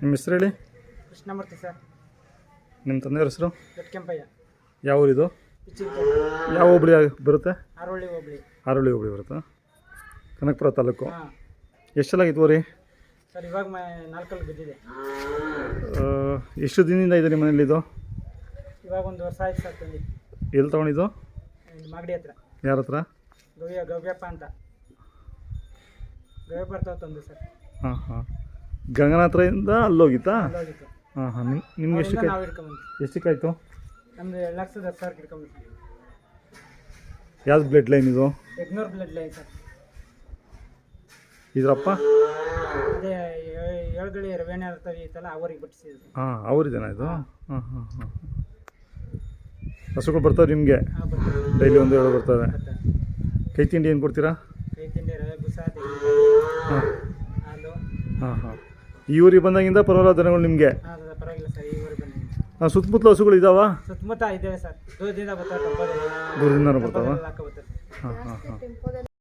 ನಿಮ್ಮ ಹೆಸರು ಹೇಳಿ. ಕೃಷ್ಣಮೂರ್ತಿ ಸರ್. ನಿಮ್ಮ ತಂದೆಯವ್ರ ಹೆಸರು? ದೊಡ್ಡಕೆಂಪಯ್ಯ. ಯಾವ ಊರಿದು? ಪಿಚ್ಚಿನಕೆರೆ. ಯಾವ ಹೋಬಳಿ ಬರುತ್ತೆ? ಆರೋಳಿ ಹೋಬಳಿ. ಆರೋಳಿ ಹೋಬಳಿ ಬರುತ್ತಾ? ಕನಕಪುರ ತಾಲೂಕು. ಹಾಂ ಎಷ್ಟು ಸಲ ಆಗಿತ್ತು ರೀ ಸರ್? ಇವಾಗ 4 ಬಿದ್ದಿದೆ. ಎಷ್ಟು ದಿನದಿಂದ ಇದೆ ನಿಮ್ಮ ಮನೇಲಿ ಇದು? ಇವಾಗ 1 ವರ್ಷ ಆಯ್ತು ಸರ್ ತಂದು. ಎಲ್ಲಿ ತೊಗೊಂಡಿದ್ದು? ಮಾಗಡಿ ಹತ್ರ. ಯಾರ ಹತ್ರ? ಗವ್ಯಪ್ಪ ಅಂತ. ಗವ್ಯಪ್ಪ ಬರ್ತಾವೆ ತಂದು ಸರ್. ಹಾಂ ಹಾಂ. ಗಂಗನಾಥ್ರಿಂದ ಅಲ್ಲೋಗಿತ್ತಾ? ಅಲ್ಲೋಗಿತ್ತು. ಹಾಂ ಹಾಂ. ನಿಮ್ಗೆ ಎಷ್ಟಕ್ಕೆ ನಾವು ಹಿಡ್ಕೊಂಬಂದು. ಎಷ್ಟಕ್ಕಾಯಿತು? ನಮ್ದು 2,10,000 ಹಿಡ್ಕೊಂಬಂದು. ಯಾವ್ದು ಬ್ಲಡ್ ಲೈನ್ ಇದು? ಯಜ್ಞೂರ್ ಬ್ಲಡ್ ಲೈನ್ ಸರ್. ಇದ್ರಪ್ಪ? ಅದೇ ಏಳುಗಳಿ ರವೇಣ ಇರ್ತವೆ ಐತಲ್ಲ, ಅವ್ರಿಗೆ ಬಿಟ್ಟಿಸಿದ್ರು. ಹಾಂ ಅವ್ರಿದೇನಾ ಇದು? ಹಾಂ ಹಾಂ ಹಾಂ. ಹಸುಗಳು ಬರ್ತವೆ ನಿಮಗೆ? ಹಾಂ ಬರ್ತೀವಿ. ಡೈಲಿ 1-2 ಬರ್ತವೆ. ಕೈ ತಿಂಡಿ ಏನು ಕೊಡ್ತೀರಾ? ಕೈ ತಿಂಡಿ ರವೆ ಬುಸ, ಹಾಂ ಹಾಲು. ಹಾಂ ಹಾಂ. ಈ ಊರಿಗೆ ಬಂದಾಗಿಂದ ಪರವಾಗಿಲ್ಲ ದನಗಳು ನಿಮಗೆ? ಹಾಂ ಪರವಾಗಿಲ್ಲ ಸರ್. ಈ ಊರಿಗೆ ಬಂದಿದ್ದೀವಿ. ಹಾಂ. ಸುತ್ತಮುತ್ತಲು ಹಸುಗಳು ಇದ್ದಾವಾ? ಸುತ್ತಮುತ್ತ ಇದ್ದೇವೆ ಸರ್. ದೂರದಿಂದ ಬರ್ತಾರೆ. ದೂರದಿಂದ ಬರ್ತಾವ? ಹಾಕ ಬರ್ತಾರೆ. ಹಾಂ ಹಾಂ ಹಾಂ.